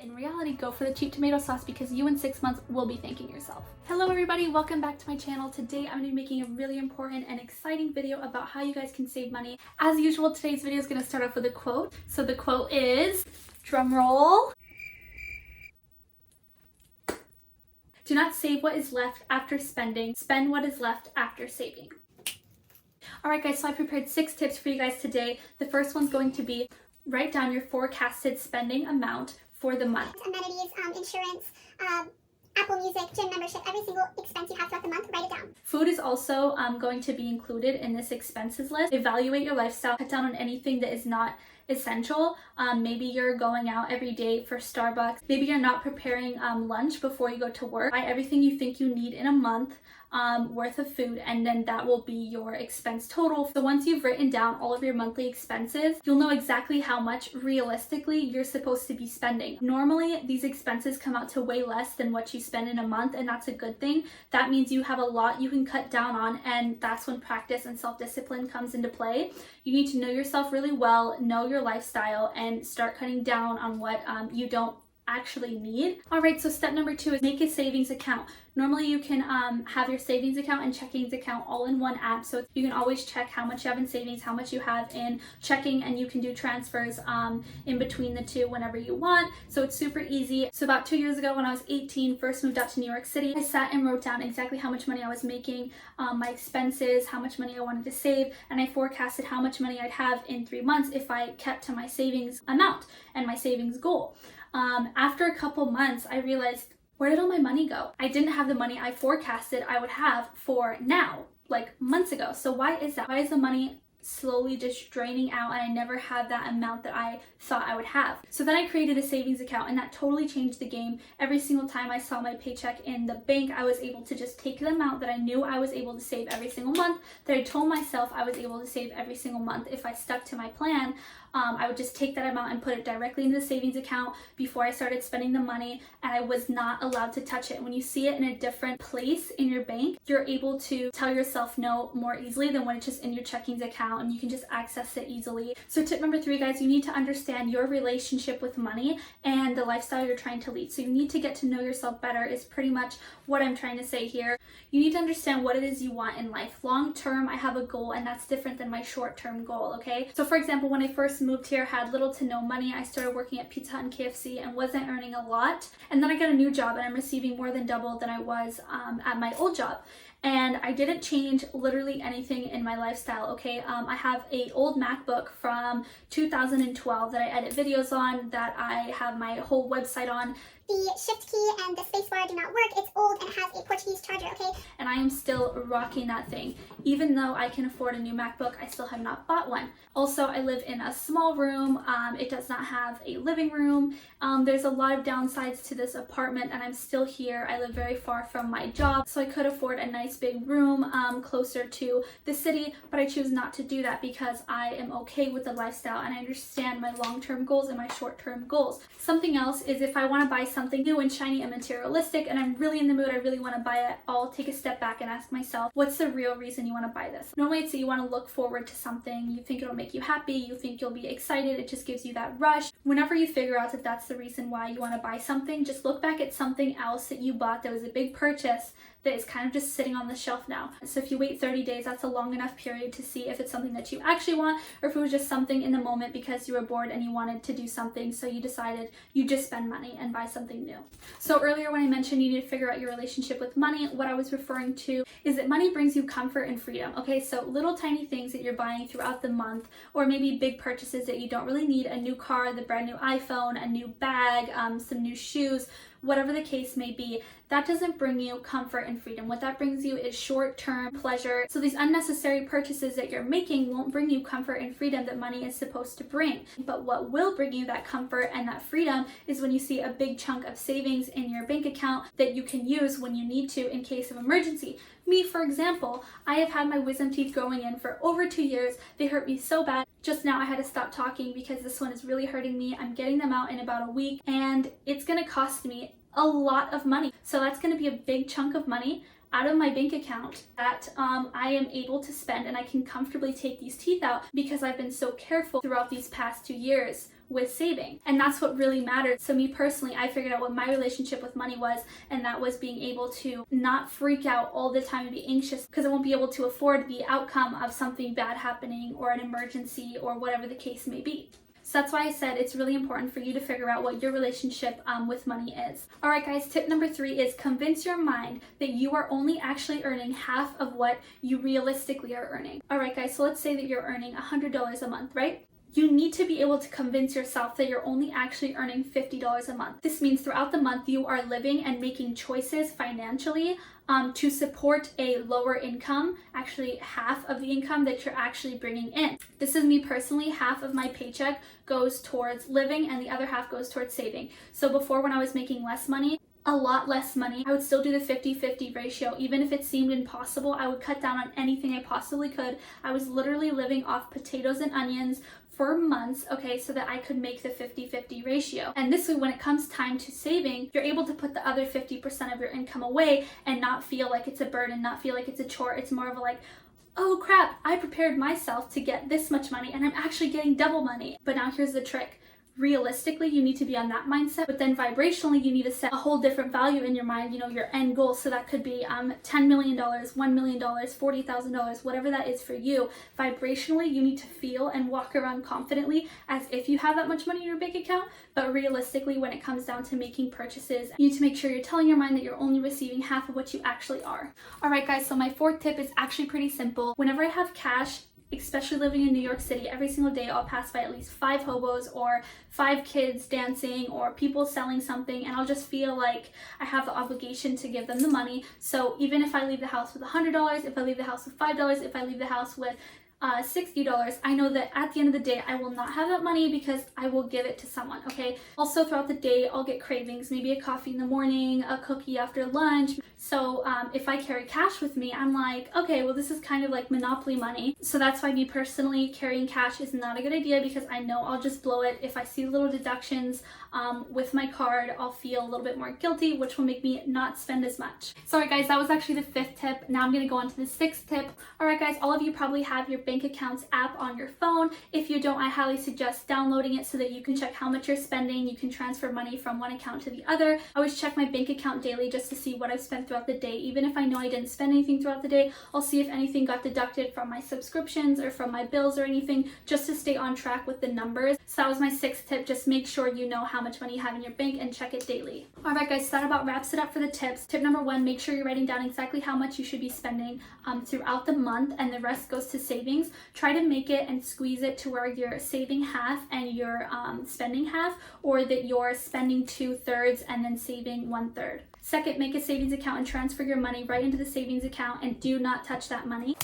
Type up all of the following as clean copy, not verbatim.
in reality, go for the cheap tomato sauce because you in 6 months will be thanking yourself. Hello everybody, welcome back to my channel. Today I'm going to be making a really important and exciting video about how you guys can save money. As usual, today's video is going to start off with a quote. So the quote is, drum roll, do not save what is left after spending, spend what is left after saving. Alright guys, so I prepared 6 tips for you guys today. The first one's going to be write down your forecasted spending amount for the month. Amenities, insurance, Apple Music, gym membership, every single expense you have throughout the month, write it down. Food is also going to be included in this expenses list. Evaluate your lifestyle, cut down on anything that is not essential. Maybe you're going out every day for Starbucks. Maybe you're not preparing lunch before you go to work. Buy everything you think you need in a month worth of food, and then that will be your expense total. So once you've written down all of your monthly expenses, you'll know exactly how much realistically you're supposed to be spending. Normally these expenses come out to way less than what you spend in a month, and that's a good thing. That means you have a lot you can cut down on, and that's when practice and self-discipline comes into play. You need to know yourself really well, know your lifestyle, and start cutting down on what you don't actually need. Alright, so step number 2 is make a savings account. Normally you can have your savings account and checkings account all in one app, so you can always check how much you have in savings, how much you have in checking, and you can do transfers in between the two whenever you want. So it's super easy. So about 2 years ago when I was 18, first moved out to New York City, I sat and wrote down exactly how much money I was making, my expenses, how much money I wanted to save, and I forecasted how much money I'd have in 3 months if I kept to my savings amount and my savings goal. After a couple months, I realized, where did all my money go? I didn't have the money I forecasted I would have for now, like months ago. So why is that? Why is the money slowly just draining out and I never had that amount that I thought I would have? So then I created a savings account, and that totally changed the game. Every single time I saw my paycheck in the bank, I was able to just take the amount that I knew I was able to save every single month, that I told myself I was able to save every single month if I stuck to my plan. I would just take that amount and put it directly into the savings account before I started spending the money, and I was not allowed to touch it. When you see it in a different place in your bank, you're able to tell yourself no more easily than when it's just in your checkings account and you can just access it easily. So tip number 3, guys, you need to understand your relationship with money and the lifestyle you're trying to lead. So you need to get to know yourself better is pretty much what I'm trying to say here. You need to understand what it is you want in life. Long term, I have a goal, and that's different than my short term goal, okay? So for example, when I first moved here, had little to no money. I started working at Pizza Hut and KFC and wasn't earning a lot. And then I got a new job and I'm receiving more than double than I was at my old job. And I didn't change literally anything in my lifestyle, okay? I have an old MacBook from 2012 that I edit videos on, that I have my whole website on. The shift key and the spacebar do not work. It's old and it has a Portuguese charger, okay? And I am still rocking that thing. Even though I can afford a new MacBook, I still have not bought one. Also, I live in a small room. It does not have a living room. There's a lot of downsides to this apartment, and I'm still here. I live very far from my job, so I could afford a nice big room closer to the city, but I choose not to do that because I am okay with the lifestyle and I understand my long-term goals and my short-term goals. Something else is if I want to buy something new and shiny and materialistic and I'm really in the mood, I really want to buy it, I'll take a step back and ask myself, what's the real reason you want to buy this? Normally it's that you want to look forward to something, you think it'll make you happy, you think you'll be excited, it just gives you that rush. Whenever you figure out that that's the reason why you want to buy something, just look back at something else that you bought that was a big purchase that is kind of just sitting on the shelf now. So if you wait 30 days, that's a long enough period to see if it's something that you actually want, or if it was just something in the moment because you were bored and you wanted to do something, so you decided you just spend money and buy something new. So earlier when I mentioned you need to figure out your relationship with money, what I was referring to is that money brings you comfort and freedom, okay? So little tiny things that you're buying throughout the month, or maybe big purchases that you don't really need, a new car, the brand new iPhone, a new bag, some new shoes, whatever the case may be, that doesn't bring you comfort and freedom. What that brings you is short-term pleasure. So these unnecessary purchases that you're making won't bring you comfort and freedom that money is supposed to bring. But what will bring you that comfort and that freedom is when you see a big chunk of savings in your bank account that you can use when you need to in case of emergency. Me, for example, I have had my wisdom teeth growing in for over 2 years. They hurt me so bad. Just now I had to stop talking because this one is really hurting me. I'm getting them out in about a week, and it's gonna cost me a lot of money. So that's gonna be a big chunk of money out of my bank account that I am able to spend, and I can comfortably take these teeth out because I've been so careful throughout these past 2 years with saving. And that's what really matters. So me personally, I figured out what my relationship with money was, and that was being able to not freak out all the time and be anxious because I won't be able to afford the outcome of something bad happening or an emergency or whatever the case may be. So that's why I said it's really important for you to figure out what your relationship with money is. All right, guys, tip number 3 is convince your mind that you are only actually earning half of what you realistically are earning. All right, guys, so let's say that you're earning $100 a month, right? You need to be able to convince yourself that you're only actually earning $50 a month. This means throughout the month you are living and making choices financially to support a lower income, actually half of the income that you're actually bringing in. This is me personally. Half of my paycheck goes towards living and the other half goes towards saving. So before, when I was making less money, a lot less money, I would still do the 50-50 ratio. Even if it seemed impossible, I would cut down on anything I possibly could. I was literally living off potatoes and onions for months, okay, so that I could make the 50-50 ratio. And this way, when it comes time to saving, you're able to put the other 50% of your income away and not feel like it's a burden, not feel like it's a chore. It's more of a like, oh crap, I prepared myself to get this much money and I'm actually getting double money. But now here's the trick. Realistically, you need to be on that mindset, but then vibrationally, you need to set a whole different value in your mind, you know, your end goal. So that could be $10 million, $1 million, $40,000, whatever that is for you. Vibrationally, you need to feel and walk around confidently as if you have that much money in your bank account, but realistically, when it comes down to making purchases, you need to make sure you're telling your mind that you're only receiving half of what you actually are. All right, guys, so my 4th tip is actually pretty simple. Whenever I have cash, especially living in New York City, every single day I'll pass by at least 5 hobos or 5 kids dancing or people selling something, and I'll just feel like I have the obligation to give them the money. So even if I leave the house with $100, if I leave the house with $5, if I leave the house with $60, I know that at the end of the day I will not have that money because I will give it to someone, okay? Also, throughout the day I'll get cravings, maybe a coffee in the morning, a cookie after lunch. So if I carry cash with me, I'm like, okay, well, this is kind of like Monopoly money. So that's why me personally, carrying cash is not a good idea because I know I'll just blow it. If I see little deductions with my card, I'll feel a little bit more guilty, which will make me not spend as much. So alright guys, that was actually the 5th tip. Now I'm gonna go on to the 6th tip. Alright guys, all of you probably have your bank accounts app on your phone. If you don't, I highly suggest downloading it so that you can check how much you're spending. You can transfer money from one account to the other. I always check my bank account daily just to see what I've spent throughout the day. Even if I know I didn't spend anything throughout the day, I'll see if anything got deducted from my subscriptions or from my bills or anything, just to stay on track with the numbers. So that was my 6th tip. Just make sure you know how much money you have in your bank and check it daily. Alright guys, so that about wraps it up for the tips. Tip number 1, make sure you're writing down exactly how much you should be spending throughout the month, and the rest goes to savings. Try to make it and squeeze it to where you're saving half and you're spending half, or that you're spending 2/3 and then saving 1/3. Second, make a savings account and transfer your money right into the savings account and do not touch that money.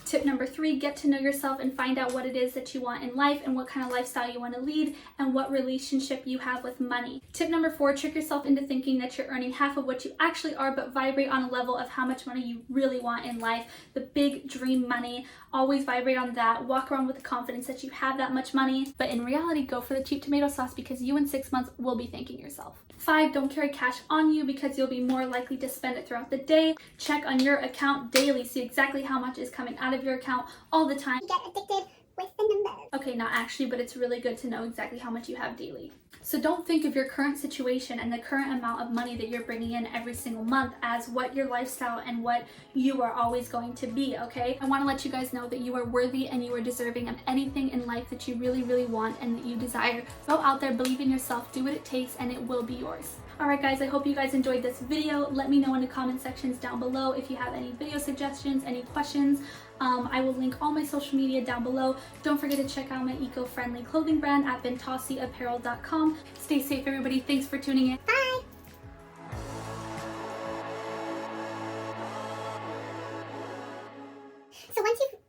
Tip number 3, get to know yourself and find out what it is that you want in life and what kind of lifestyle you want to lead and what relationship you have with money. Tip number 4, trick yourself into thinking that you're earning half of what you actually are, but vibrate on a level of how much money you really want in life. The big dream money, always vibrate on that. Walk around with the confidence that you have that much money, but in reality, go for the cheap tomato sauce because you in 6 months will be thanking yourself. 5, don't carry cash on you because you'll be more likely to spend it throughout the day. Check on your account daily. See exactly how much is coming out of your account all the time. You get addicted with the numbers. Okay, not actually, but it's really good to know exactly how much you have daily. So don't think of your current situation and the current amount of money that you're bringing in every single month as what your lifestyle and what you are always going to be, okay? I want to let you guys know that you are worthy and you are deserving of anything in life that you really, really want and that you desire. Go out there, believe in yourself, do what it takes, and it will be yours. Alright guys, I hope you guys enjoyed this video. Let me know in the comment sections down below if you have any video suggestions, any questions. I will link all my social media down below. Don't forget to check out my eco-friendly clothing brand at ventasiapparel.com. Stay safe, everybody. Thanks for tuning in. Bye! So once you've